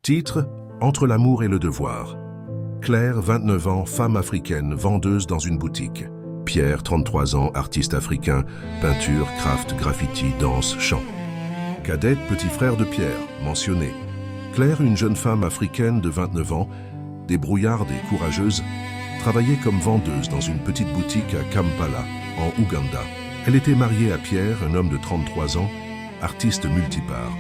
Titre: Entre l'amour et le devoir. Claire, 29 ans, femme africaine, vendeuse dans une boutique. Pierre, 33 ans, artiste africain, peinture, craft, graffiti, danse, chant. Cadet, petit frère de Pierre, mentionné. Claire, une jeune femme africaine de 29 ans, débrouillarde et courageuse, travaillait comme vendeuse dans une petite boutique à Kampala, en Ouganda. Elle était mariée à Pierre, un homme de 33 ans, artiste multipart.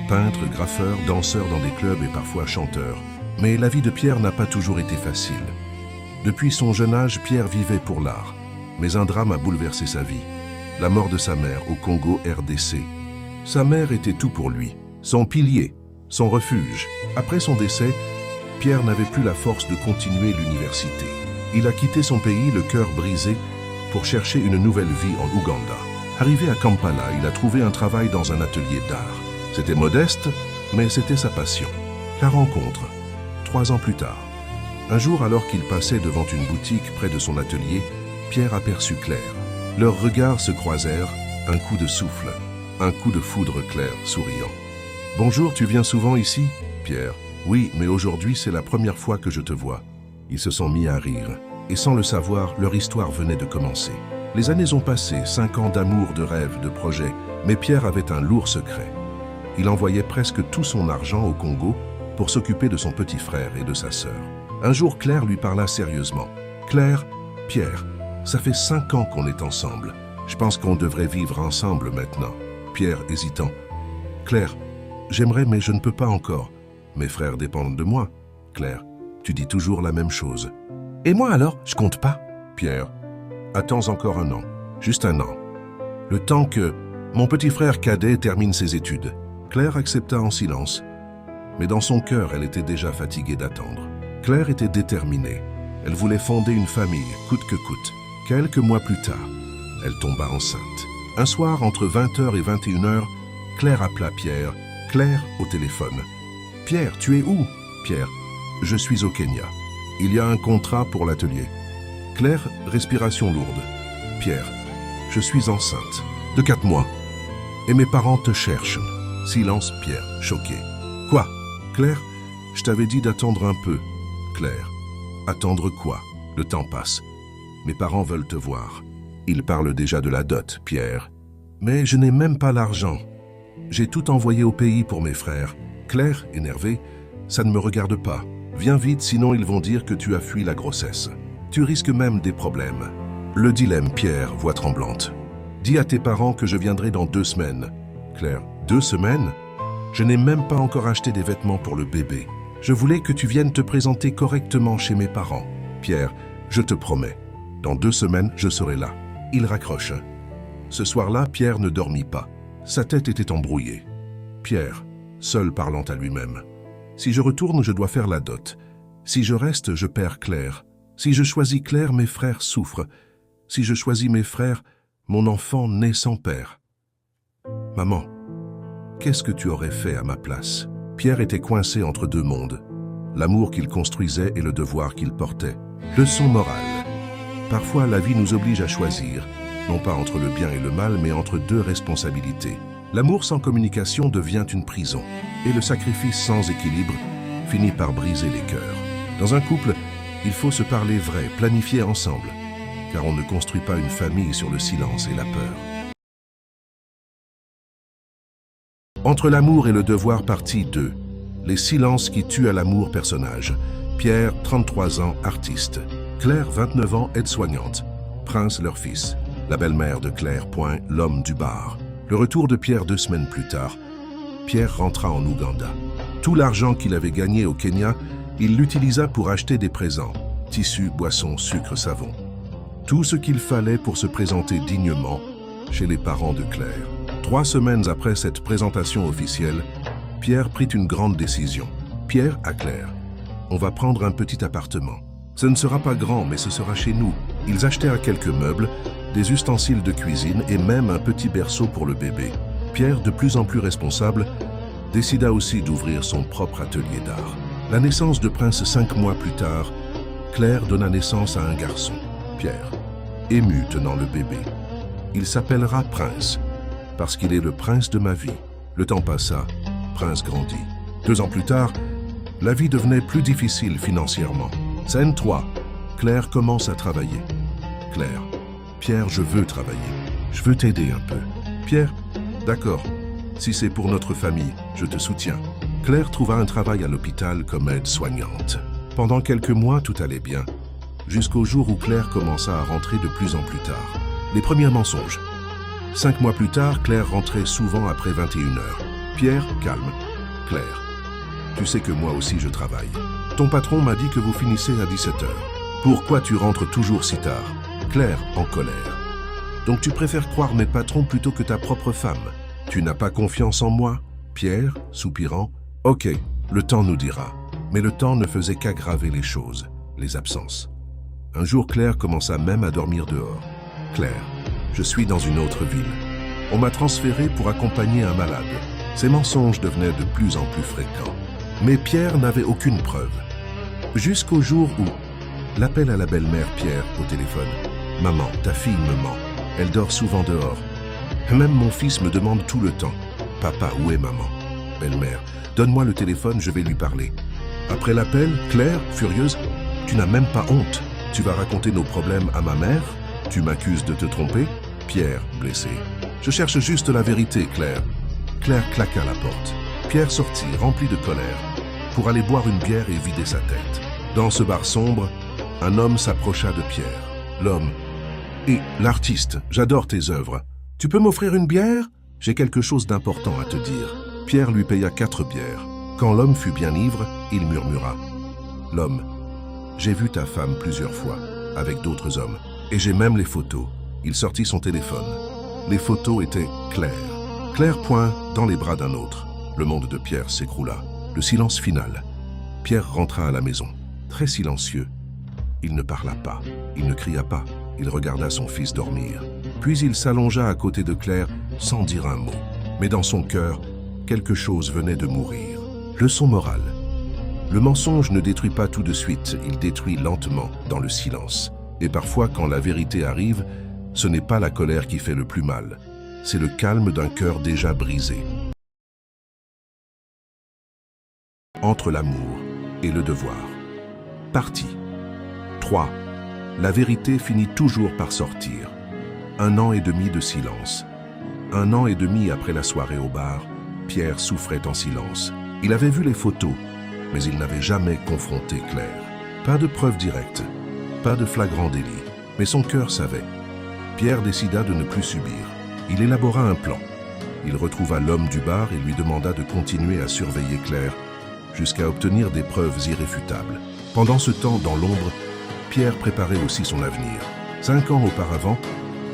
Peintre, graffeur, danseur dans des clubs et parfois chanteur. Mais la vie de Pierre n'a pas toujours été facile. Depuis son jeune âge, Pierre vivait pour l'art. Mais un drame a bouleversé sa vie. La mort de sa mère au Congo RDC. Sa mère était tout pour lui, son pilier, son refuge. Après son décès, Pierre n'avait plus la force de continuer l'université. Il a quitté son pays, le cœur brisé, pour chercher une nouvelle vie en Ouganda. Arrivé à Kampala, il a trouvé un travail dans un atelier d'art. C'était modeste, mais c'était sa passion. La rencontre, 3 ans plus tard. Un jour, alors qu'il passait devant une boutique près de son atelier, Pierre aperçut Claire. Leurs regards se croisèrent, un coup de souffle, un coup de foudre. Claire, souriant. « Bonjour, tu viens souvent ici ?» Pierre. « Oui, mais aujourd'hui, c'est la première fois que je te vois. » Ils se sont mis à rire, et sans le savoir, leur histoire venait de commencer. Les années ont passé, 5 ans d'amour, de rêves, de projets, mais Pierre avait un lourd secret. Il envoyait presque tout son argent au Congo pour s'occuper de son petit frère et de sa sœur. Un jour, Claire lui parla sérieusement. « Claire, Pierre, ça fait 5 ans qu'on est ensemble. Je pense qu'on devrait vivre ensemble maintenant. » Pierre, hésitant. « Claire, j'aimerais, mais je ne peux pas encore. Mes frères dépendent de moi. » Claire, tu dis toujours la même chose. « Et moi alors, je compte pas. » Pierre, attends encore 1 an, juste 1 an. Le temps que mon petit frère cadet termine ses études. Claire accepta en silence. Mais dans son cœur, elle était déjà fatiguée d'attendre. Claire était déterminée. Elle voulait fonder une famille, coûte que coûte. Quelques mois plus tard, elle tomba enceinte. Un soir, entre 20h et 21h, Claire appela Pierre. Claire au téléphone. « Pierre, tu es où ?» Pierre, « Je suis au Kenya. Il y a un contrat pour l'atelier. » Claire, respiration lourde. Pierre, « Je suis enceinte. De 4 mois. Et mes parents te cherchent. » Silence. Pierre, choqué. « Quoi ?» Claire, « Je t'avais dit d'attendre un peu. » Claire, « Attendre quoi ? Le temps passe. Mes parents veulent te voir. Ils parlent déjà de la dot. » Pierre, « Mais je n'ai même pas l'argent. J'ai tout envoyé au pays pour mes frères. » Claire, énervée, « Ça ne me regarde pas. Viens vite, sinon ils vont dire que tu as fui la grossesse. Tu risques même des problèmes. » Le dilemme. Pierre, voix tremblante. « Dis à tes parents que je viendrai dans 2 semaines. » Claire, « 2 semaines ? Je n'ai même pas encore acheté des vêtements pour le bébé. Je voulais que tu viennes te présenter correctement chez mes parents. » Pierre, « Je te promets. Dans 2 semaines, je serai là. » Il raccroche. Ce soir-là, Pierre ne dormit pas. Sa tête était embrouillée. Pierre, seul parlant à lui-même. « Si je retourne, je dois faire la dot. Si je reste, je perds Claire. Si je choisis Claire, mes frères souffrent. Si je choisis mes frères, mon enfant naît sans père. Maman, qu'est-ce que tu aurais fait à ma place ?» Pierre était coincé entre 2 mondes. L'amour qu'il construisait et le devoir qu'il portait. Leçon morale. Parfois, la vie nous oblige à choisir, non pas entre le bien et le mal, mais entre 2 responsabilités. L'amour sans communication devient une prison, et le sacrifice sans équilibre finit par briser les cœurs. Dans un couple, il faut se parler vrai, planifier ensemble, car on ne construit pas une famille sur le silence et la peur. Entre l'amour et le devoir, partie 2. Les silences qui tuent à l'amour, personnage. Pierre, 33 ans, artiste. Claire, 29 ans, aide-soignante. Prince, leur fils. La belle-mère de Claire, l'homme du bar. Le retour de Pierre 2 semaines plus tard. Pierre rentra en Ouganda. Tout l'argent qu'il avait gagné au Kenya, il l'utilisa pour acheter des présents. Tissus, boissons, sucre, savon. Tout ce qu'il fallait pour se présenter dignement chez les parents de Claire. 3 semaines après cette présentation officielle, Pierre prit une grande décision. Pierre à Claire. « On va prendre un petit appartement. Ce ne sera pas grand, mais ce sera chez nous. » Ils achetèrent quelques meubles, des ustensiles de cuisine et même un petit berceau pour le bébé. Pierre, de plus en plus responsable, décida aussi d'ouvrir son propre atelier d'art. La naissance de Prince 5 mois plus tard, Claire donna naissance à un garçon, Pierre, ému tenant le bébé. Il s'appellera Prince, parce qu'il est le prince de ma vie. Le temps passa, Prince grandit. 2 ans plus tard, La vie devenait plus difficile financièrement. Scène 3. Claire commence à travailler. Claire. Pierre, je veux travailler. Je veux t'aider un peu. Pierre. D'accord. Si c'est pour notre famille, je te soutiens. Claire trouva un travail à l'hôpital comme aide-soignante. Pendant quelques mois, tout allait bien. Jusqu'au jour où Claire commença à rentrer de plus en plus tard. Les premiers mensonges. 5 mois plus tard, Claire rentrait souvent après 21h. Pierre, calme. Claire. Tu sais que moi aussi je travaille. Ton patron m'a dit que vous finissez à 17h. Pourquoi tu rentres toujours si tard? Claire, en colère. Donc tu préfères croire mes patrons plutôt que ta propre femme. Tu n'as pas confiance en moi? Pierre, soupirant. Ok, le temps nous dira. Mais le temps ne faisait qu'aggraver les choses, les absences. Un jour, Claire commença même à dormir dehors. Claire, je suis dans une autre ville. On m'a transféré pour accompagner un malade. Ces mensonges devenaient de plus en plus fréquents. Mais Pierre n'avait aucune preuve. Jusqu'au jour où l'appel à la belle-mère Pierre au téléphone. « Maman, ta fille me ment. Elle dort souvent dehors. Même mon fils me demande tout le temps. Papa, où est maman? Belle-mère, donne-moi le téléphone, je vais lui parler. » Après l'appel, Claire, furieuse, « Tu n'as même pas honte. Tu vas raconter nos problèmes à ma mère? Tu m'accuses de te tromper? » Pierre, blessé. « Je cherche juste la vérité, Claire. » Claire claqua la porte. Pierre sortit, rempli de colère, pour aller boire une bière et vider sa tête. Dans ce bar sombre, un homme s'approcha de Pierre. L'homme. « Et l'artiste, j'adore tes œuvres. Tu peux m'offrir une bière? J'ai quelque chose d'important à te dire. » Pierre lui paya 4 bières. Quand l'homme fut bien ivre, il murmura. L'homme. « J'ai vu ta femme plusieurs fois, avec d'autres hommes, et j'ai même les photos. » Il sortit son téléphone. Les photos étaient Claire. Claire point dans les bras d'un autre. Le monde de Pierre s'écroula. Le silence final. Pierre rentra à la maison, très silencieux. Il ne parla pas, il ne cria pas, il regarda son fils dormir. Puis il s'allongea à côté de Claire sans dire un mot. Mais dans son cœur, quelque chose venait de mourir. Leçon morale. Le mensonge ne détruit pas tout de suite, il détruit lentement, dans le silence. Et parfois, quand la vérité arrive, ce n'est pas la colère qui fait le plus mal, c'est le calme d'un cœur déjà brisé. Entre l'amour et le devoir. Partie 3. La vérité finit toujours par sortir. 1 an et demi de silence. 1 an et demi après la soirée au bar, Pierre souffrait en silence. Il avait vu les photos, mais il n'avait jamais confronté Claire. Pas de preuves directes, pas de flagrant délit, mais son cœur savait. Pierre décida de ne plus subir. Il élabora un plan. Il retrouva l'homme du bar et lui demanda de continuer à surveiller Claire jusqu'à obtenir des preuves irréfutables. Pendant ce temps, dans l'ombre, Pierre préparait aussi son avenir. 5 ans auparavant,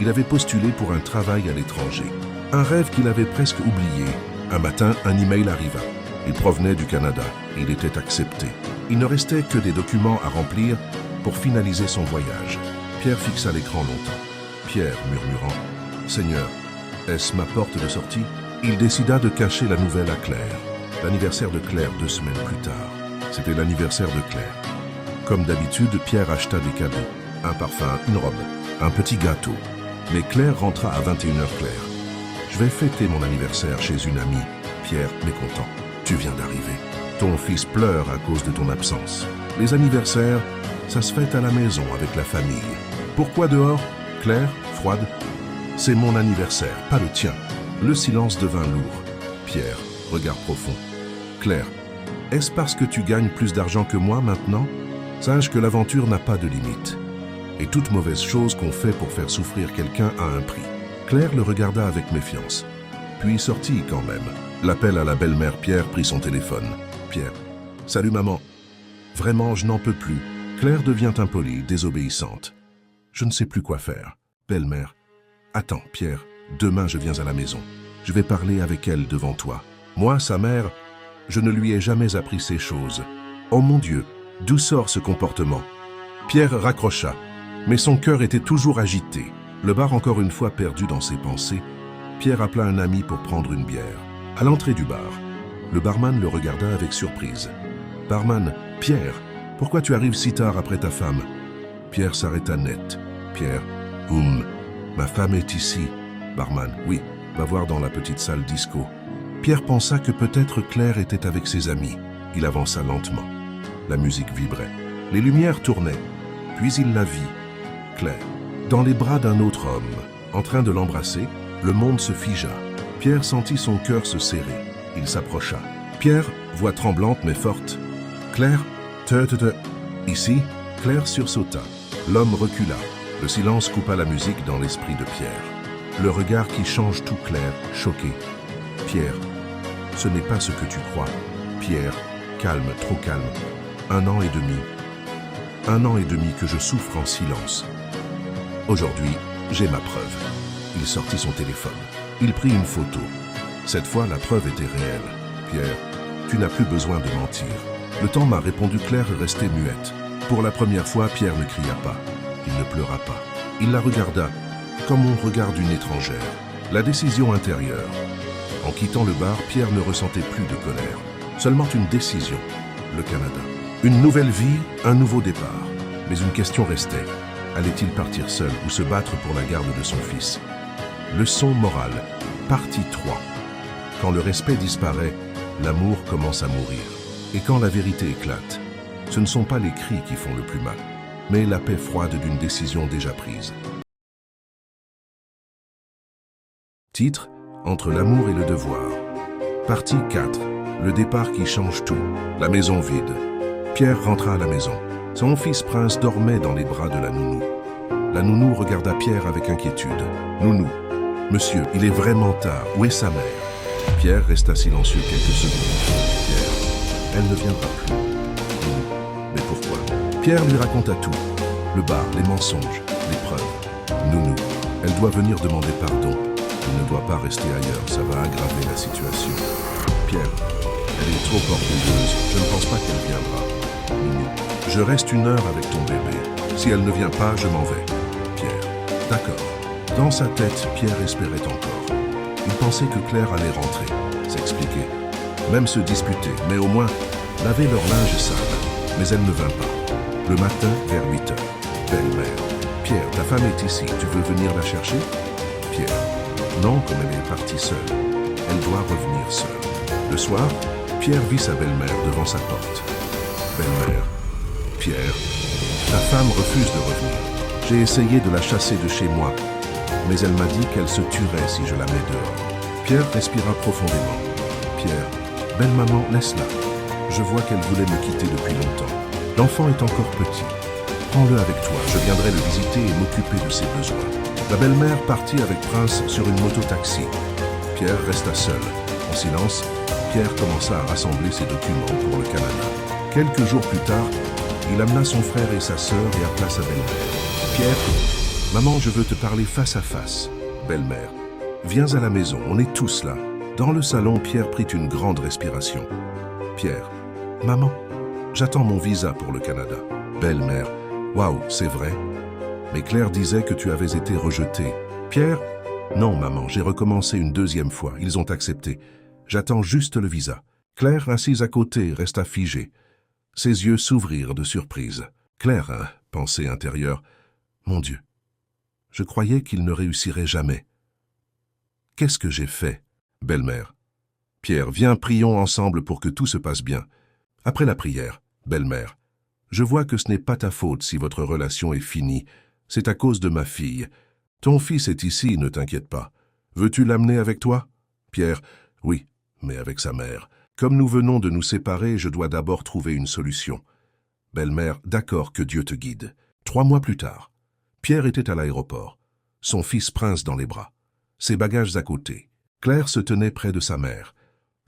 il avait postulé pour un travail à l'étranger. Un rêve qu'il avait presque oublié. Un matin, un email arriva. Il provenait du Canada et il était accepté. Il ne restait que des documents à remplir pour finaliser son voyage. Pierre fixa l'écran longtemps. Pierre, murmurant, « Seigneur, est-ce ma porte de sortie ?» Il décida de cacher la nouvelle à Claire. L'anniversaire de Claire 2 semaines plus tard. C'était l'anniversaire de Claire. Comme d'habitude, Pierre acheta des cadeaux. Un parfum, une robe, un petit gâteau. Mais Claire rentra à 21h Claire. « Je vais fêter mon anniversaire chez une amie. » Pierre, mécontent. « Tu viens d'arriver. Ton fils pleure à cause de ton absence. Les anniversaires, ça se fête à la maison avec la famille. Pourquoi dehors ?» Claire, froide. « C'est mon anniversaire, pas le tien. » Le silence devint lourd. Pierre, regard profond. « Claire, est-ce parce que tu gagnes plus d'argent que moi maintenant? Sache que l'aventure n'a pas de limite. Et toute mauvaise chose qu'on fait pour faire souffrir quelqu'un a un prix. » Claire le regarda avec méfiance. Puis sortit quand même. L'appel à la belle-mère Pierre prit son téléphone. Pierre. « Salut maman. Vraiment, je n'en peux plus. » Claire devient impolie, désobéissante. « Je ne sais plus quoi faire. » Belle-mère. « Attends, Pierre. Demain, je viens à la maison. Je vais parler avec elle devant toi. Moi, sa mère, je ne lui ai jamais appris ces choses. Oh mon Dieu, d'où sort ce comportement ?» Pierre raccrocha, mais son cœur était toujours agité. Le bar encore une fois perdu dans ses pensées, Pierre appela un ami pour prendre une bière. À l'entrée du bar, le barman le regarda avec surprise. « Barman, Pierre, pourquoi tu arrives si tard après ta femme ?» Pierre s'arrêta net. Pierre, ma femme est ici. Barman, oui, va voir dans la petite salle disco. Pierre pensa que peut-être Claire était avec ses amis. Il avança lentement. La musique vibrait. Les lumières tournaient. Puis il la vit, Claire, dans les bras d'un autre homme, en train de l'embrasser. Le monde se figea. Pierre sentit son cœur se serrer. Il s'approcha. Pierre, voix tremblante mais forte. Claire, Ici, Claire sursauta. L'homme recula. Le silence coupa la musique dans l'esprit de Pierre. Le regard qui change tout clair, choqué. Pierre, ce n'est pas ce que tu crois. Pierre, calme, trop calme. 1 an et demi. 1 an et demi que je souffre en silence. Aujourd'hui, j'ai ma preuve. Il sortit son téléphone. Il prit une photo. Cette fois, la preuve était réelle. Pierre, tu n'as plus besoin de mentir. Le temps m'a répondu. Claire restait muette. Pour la première fois, Pierre ne cria pas. Il ne pleura pas. Il la regarda, comme on regarde une étrangère. La décision intérieure. En quittant le bar, Pierre ne ressentait plus de colère. Seulement une décision. Le Canada. Une nouvelle vie, un nouveau départ. Mais une question restait. Allait-il partir seul ou se battre pour la garde de son fils? Leçon morale. Partie 3. Quand le respect disparaît, l'amour commence à mourir. Et quand la vérité éclate, ce ne sont pas les cris qui font le plus mal, mais la paix froide d'une décision déjà prise. Titre: Entre l'amour et le devoir. Partie 4. Le départ qui change tout. La maison vide. Pierre rentra à la maison. Son fils Prince dormait dans les bras de la nounou. La nounou regarda Pierre avec inquiétude. « Nounou, monsieur, il est vraiment tard. Où est sa mère ?» Pierre resta silencieux quelques secondes. « Pierre, elle ne viendra plus. » « Mais pourquoi ?» Pierre lui raconta tout. Le bar, les mensonges, les preuves. « Nounou, elle doit venir demander pardon. Elle ne doit pas rester ailleurs. Ça va aggraver la situation. » Pierre, elle est trop orgueilleuse. Je ne pense pas qu'elle viendra. Nounou, je reste 1 heure avec ton bébé. Si elle ne vient pas, je m'en vais. Pierre, d'accord. Dans sa tête, Pierre espérait encore. Il pensait que Claire allait rentrer, s'expliquer, même se disputer, mais au moins laver leur linge sale. Mais elle ne vint pas. Le matin, vers 8 heures. Belle-mère, Pierre, ta femme est ici. Tu veux venir la chercher? Pierre, non, comme elle est partie seule. Elle doit revenir seule. Le soir, Pierre vit sa belle-mère devant sa porte. Belle-mère, Pierre, ta femme refuse de revenir. J'ai essayé de la chasser de chez moi, mais elle m'a dit qu'elle se tuerait si je la mets dehors. Pierre respira profondément. Pierre, belle maman, laisse-la. Je vois qu'elle voulait me quitter depuis longtemps. L'enfant est encore petit. Prends-le avec toi, je viendrai le visiter et m'occuper de ses besoins. La belle-mère partit avec Prince sur une moto-taxi. Pierre resta seul. En silence, Pierre commença à rassembler ses documents pour le Canada. Quelques jours plus tard, il amena son frère et sa sœur et appela sa belle-mère. « Pierre, maman, je veux te parler face à face. » Belle-mère, viens à la maison, on est tous là. Dans le salon, Pierre prit une grande respiration. Pierre, maman, j'attends mon visa pour le Canada. Belle-mère, waouh, c'est vrai? Mais Claire disait que tu avais été rejeté. Pierre, non maman, j'ai recommencé une 2e fois, ils ont accepté. J'attends juste le visa. Claire, assise à côté, resta figée. Ses yeux s'ouvrirent de surprise. Claire, pensée intérieure, mon Dieu, je croyais qu'il ne réussirait jamais. Qu'est-ce que j'ai fait? Belle-mère, Pierre, viens, prions ensemble pour que tout se passe bien. Après la prière, belle-mère, je vois que ce n'est pas ta faute si votre relation est finie. C'est à cause de ma fille. Ton fils est ici, ne t'inquiète pas. Veux-tu l'amener avec toi? Pierre, oui, mais avec sa mère. Comme nous venons de nous séparer, je dois d'abord trouver une solution. Belle-mère, d'accord, que Dieu te guide. 3 mois plus tard, Pierre était à l'aéroport, son fils Prince dans les bras, ses bagages à côté. Claire se tenait près de sa mère.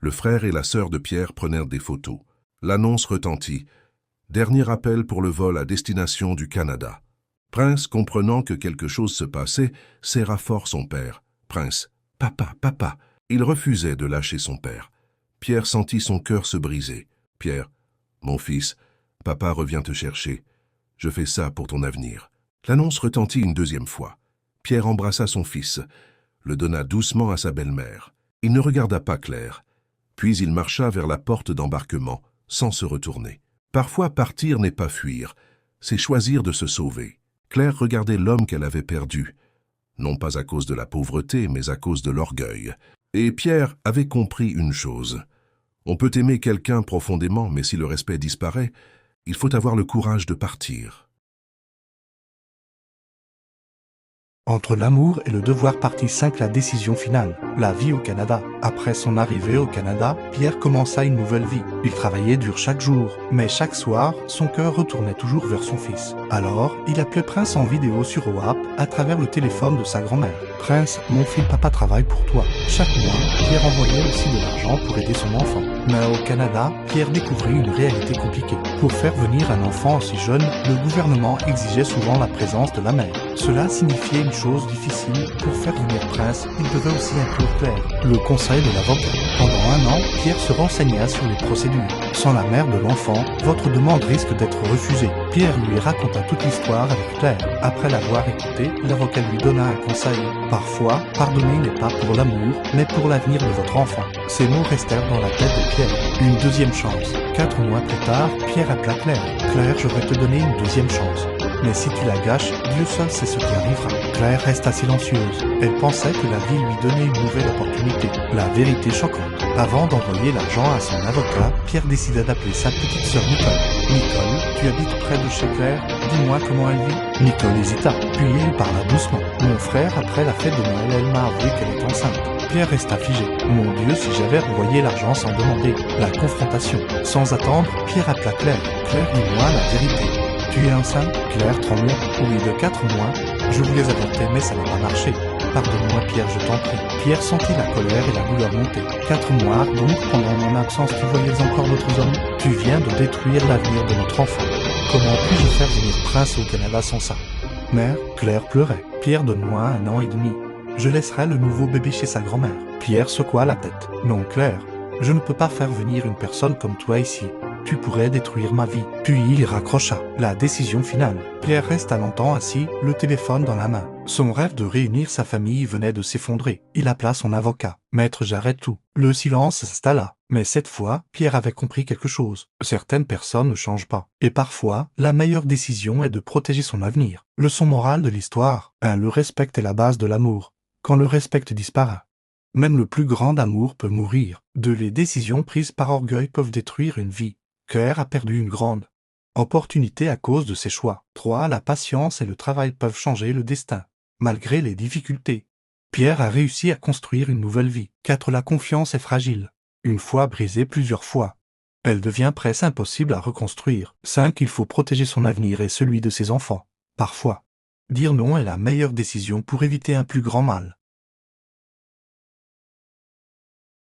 Le frère et la sœur de Pierre prenèrent des photos. L'annonce retentit. Dernier appel pour le vol à destination du Canada. Prince, comprenant que quelque chose se passait, serra fort son père. Prince, papa, papa. Il refusait de lâcher son père. Pierre sentit son cœur se briser. Pierre, mon fils, papa revient te chercher. Je fais ça pour ton avenir. L'annonce retentit une 2e fois. Pierre embrassa son fils, le donna doucement à sa belle-mère. Il ne regarda pas Claire. Puis il marcha vers la porte d'embarquement, sans se retourner. Parfois, partir n'est pas fuir, c'est choisir de se sauver. Claire regardait l'homme qu'elle avait perdu, non pas à cause de la pauvreté, mais à cause de l'orgueil. Et Pierre avait compris une chose. On peut aimer quelqu'un profondément, mais si le respect disparaît, il faut avoir le courage de partir. Entre l'amour et le devoir, partie 5, la décision finale. La vie au Canada. Après son arrivée au Canada, Pierre commença une nouvelle vie. Il travaillait dur chaque jour, mais chaque soir, son cœur retournait toujours vers son fils. Alors, il appelait Prince en vidéo sur WhatsApp à travers le téléphone de sa grand-mère. « Prince, mon fils papa travaille pour toi. » Chaque mois, Pierre envoyait aussi de l'argent pour aider son enfant. Mais au Canada, Pierre découvrit une réalité compliquée. Pour faire venir un enfant aussi jeune, le gouvernement exigeait souvent la présence de la mère. Cela signifiait une chose difficile. Pour faire venir Prince, il devait aussi inclure Claire, le conseil de l'avocat. Pendant un an, Pierre se renseigna sur les procédures. Sans la mère de l'enfant, votre demande risque d'être refusée. Pierre lui raconta toute l'histoire avec Claire. Après l'avoir écouté, l'avocat lui donna un conseil. Parfois, pardonner n'est pas pour l'amour, mais pour l'avenir de votre enfant. Ces mots restèrent dans la tête de Pierre. Une deuxième chance. 4 mois plus tard, Pierre appela Claire. « Claire, je vais te donner une deuxième chance. Mais si tu la gâches, Dieu seul sait ce qui arrivera. » Claire resta silencieuse. Elle pensait que la vie lui donnait une nouvelle opportunité. La vérité choquante. Avant d'envoyer l'argent à son avocat, Pierre décida d'appeler sa petite sœur Nicole. « Nicole, tu habites près de chez Claire. Dis-moi comment elle vit. » Nicole hésita, puis il parla doucement. « Mon frère, après la fête de Noël, elle m'a avoué qu'elle est enceinte. » Pierre resta figé. Mon Dieu, si j'avais renvoyé l'argent sans demander. La confrontation. Sans attendre, Pierre appela Claire. « Claire, dis-moi la vérité. Tu es enceinte ?» Claire tremblait. « Oui, de 4 mois. Je vous les avortais, mais ça n'a pas marché. Pardonne-moi Pierre, je t'en prie. » Pierre sentit la colère et la douleur monter. 4 mois, donc pendant mon absence tu voyais encore d'autres hommes? Tu viens de détruire l'avenir de notre enfant. Comment puis-je faire venir Prince au Canada sans ça? Mère, Claire pleurait. Pierre, donne-moi 1 an et demi. Je laisserai le nouveau bébé chez sa grand-mère. Pierre secoua la tête. Non, Claire, je ne peux pas faire venir une personne comme toi ici. Tu pourrais détruire ma vie. Puis il raccrocha. La décision finale. Pierre resta longtemps assis, le téléphone dans la main. Son rêve de réunir sa famille venait de s'effondrer. Il appela son avocat. Maître, j'arrête tout. Le silence s'installa. Mais cette fois, Pierre avait compris quelque chose. Certaines personnes ne changent pas. Et parfois, la meilleure décision est de protéger son avenir. Leçon morale de l'histoire. 1. Le respect est la base de l'amour. Quand le respect disparaît, même le plus grand amour peut mourir. 2. Les décisions prises par orgueil peuvent détruire une vie. Claire a perdu une grande opportunité à cause de ses choix. 3. La patience et le travail peuvent changer le destin, malgré les difficultés. Pierre a réussi à construire une nouvelle vie. 4. La confiance est fragile. Une fois brisée plusieurs fois, elle devient presque impossible à reconstruire. 5. Il faut protéger son avenir et celui de ses enfants. Parfois, dire non est la meilleure décision pour éviter un plus grand mal.